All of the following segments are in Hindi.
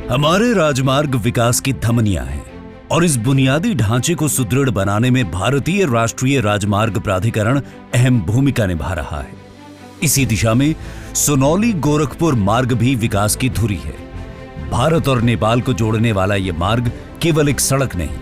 हमारे राजमार्ग विकास की धमनियां हैं और इस बुनियादी ढांचे को सुदृढ़ बनाने में भारतीय राष्ट्रीय राजमार्ग प्राधिकरण अहम भूमिका निभा रहा है। इसी दिशा में सोनौली गोरखपुर मार्ग भी विकास की धुरी है। भारत और नेपाल को जोड़ने वाला यह मार्ग केवल एक सड़क नहीं,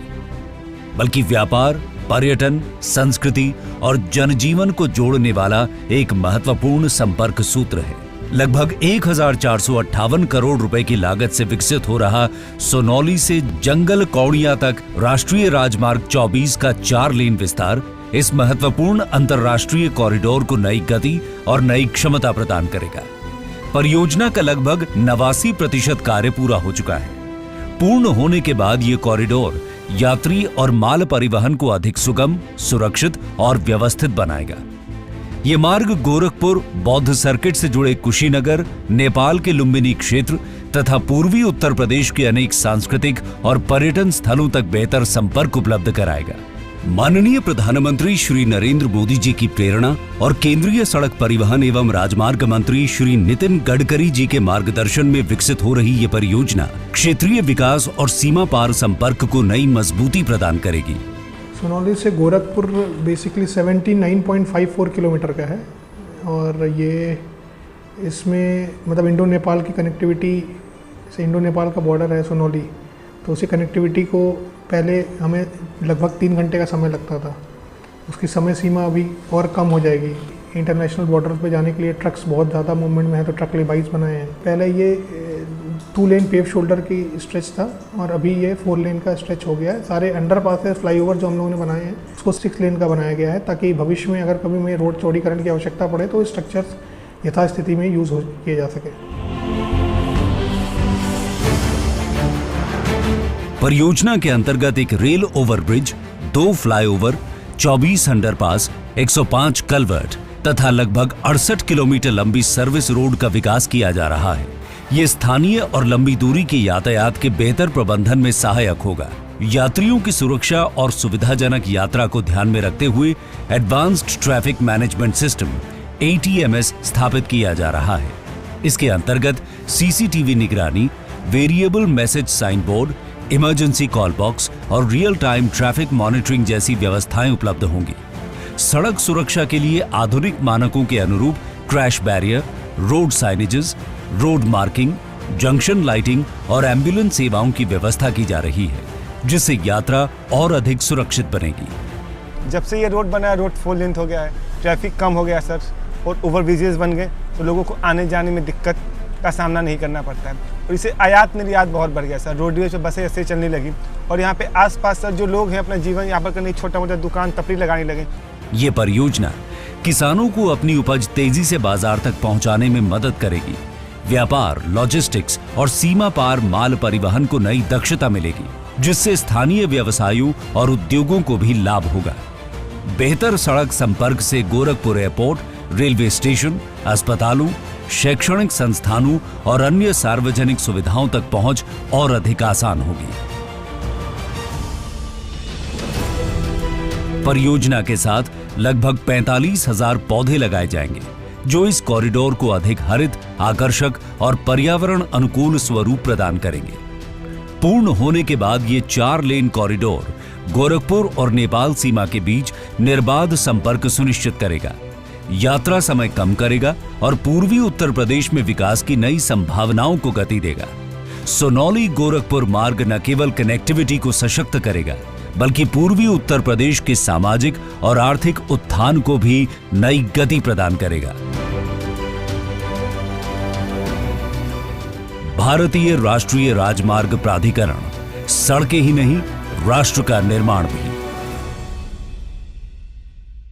बल्कि व्यापार, पर्यटन, संस्कृति और जनजीवन को जोड़ने वाला एक महत्वपूर्ण संपर्क सूत्र है। लगभग 1458 करोड़ रुपए की लागत से विकसित हो रहा सोनौली से जंगल कौड़िया तक राष्ट्रीय राजमार्ग 24 का 4 लेन विस्तार इस महत्वपूर्ण अंतर्राष्ट्रीय कॉरिडोर को नई गति और नई क्षमता प्रदान करेगा। परियोजना का लगभग 89% कार्य पूरा हो चुका है। पूर्ण होने के बाद ये कॉरिडोर यात्री और माल परिवहन को अधिक सुगम, सुरक्षित और व्यवस्थित बनाएगा। ये मार्ग गोरखपुर बौद्ध सर्किट से जुड़े कुशीनगर, नेपाल के लुम्बिनी क्षेत्र तथा पूर्वी उत्तर प्रदेश के अनेक सांस्कृतिक और पर्यटन स्थलों तक बेहतर संपर्क उपलब्ध कराएगा। माननीय प्रधानमंत्री श्री नरेंद्र मोदी जी की प्रेरणा और केंद्रीय सड़क परिवहन एवं राजमार्ग मंत्री श्री नितिन गडकरी जी के मार्गदर्शन में विकसित हो रही ये परियोजना क्षेत्रीय विकास और सीमा पार संपर्क को नई मजबूती प्रदान करेगी। सोनौली से गोरखपुर बेसिकली 79.54 किलोमीटर का है और ये इसमें मतलब इंडो नेपाल की कनेक्टिविटी से, इंडो नेपाल का बॉर्डर है सोनौली, तो उसी कनेक्टिविटी को पहले हमें लगभग 3 घंटे का समय लगता था, उसकी समय सीमा अभी और कम हो जाएगी। इंटरनेशनल बॉर्डर पे जाने के लिए ट्रक्स बहुत ज़्यादा मूवमेंट में है, तो ट्रक लेबाइज बनाए हैं। पहले ये 2 लेन पेव शोल्डर की स्ट्रेच था और अभी ये 4 लेन का स्ट्रेच हो गया है। सारे अंडरपास है, फ्लाईओवर जो हम लोगों ने बनाए हैं उसको 6 लेन का बनाया गया है, ताकि भविष्य में अगर कभी में रोड चौड़ीकरण की आवश्यकता पड़े तो स्ट्रक्चर्स यथास्थिति में यूज़ किए जा सके। परियोजना के अंतर्गत एक rail overbridge, 2 flyover, 24 underpass, 105 culvert तथा लगभग 68 किलोमीटर लंबी सर्विस रोड का विकास किया जा रहा है। ये स्थानीय और लंबी दूरी के यातायात के बेहतर प्रबंधन में सहायक होगा। यात्रियों की सुरक्षा और सुविधाजनक यात्रा को ध्यान में रखते हुए advanced traffic management system ATMS स्थापित किया जा रहा है। इसके अंतर्गत CCTV निगरानी, variable message sign board, emergency call box और रियल टाइम ट्रैफिक मॉनिटरिंग जैसी व्यवस्थाएं उपलब्ध होंगी। सड़क सुरक्षा के लिए आधुनिक मानकों के अनुरूप crash barrier, road signages, road marking, junction lighting और एम्बुलेंस सेवाओं की व्यवस्था की जा रही है, जिससे यात्रा और अधिक सुरक्षित बनेगी। जब से ये रोड बना है, रोड 4 लेन हो गया है, ट्रैफिक कम हो गया सर, और ओवरब्रिजेस बन गए तो लोगों को आने जाने में दिक्कत का सामना नहीं करना पड़ता है। और इससे आयात निर्यात बहुत बढ़ गया सर, रोडवेज पे बसें ऐसे चलने लगी और यहाँ पे आसपास सर जो लोग हैं अपना जीवन यहाँ पर करने, छोटा मोटा दुकान टपरी लगाने लगे। ये परियोजना किसानों को अपनी उपज तेजी से बाजार तक पहुंचाने में मदद करेगी। व्यापार, लॉजिस्टिक्स और सीमा पार माल परिवहन को नई दक्षता मिलेगी, जिससे स्थानीय व्यवसायों और उद्योगों को भी लाभ होगा। बेहतर सड़क संपर्क से गोरखपुर एयरपोर्ट, रेलवे स्टेशन, अस्पतालों, शैक्षणिक संस्थानों और अन्य सार्वजनिक सुविधाओं तक पहुंच और अधिक आसान होगी। परियोजना के साथ लगभग 45,000 पौधे लगाए जाएंगे, जो इस कॉरिडोर को अधिक हरित, आकर्षक और पर्यावरण अनुकूल स्वरूप प्रदान करेंगे। पूर्ण होने के बाद ये 4 लेन कॉरिडोर गोरखपुर और नेपाल सीमा के बीच निर्बाध संपर्क सुनिश्चित करेगा, यात्रा समय कम करेगा और पूर्वी उत्तर प्रदेश में विकास की नई संभावनाओं को गति देगा। सोनौली गोरखपुर मार्ग न केवल कनेक्टिविटी को सशक्त करेगा, बल्कि पूर्वी उत्तर प्रदेश के सामाजिक और आर्थिक उत्थान को भी नई गति प्रदान करेगा। भारतीय राष्ट्रीय राजमार्ग प्राधिकरण सड़कें ही नहीं, राष्ट्र का निर्माण भी।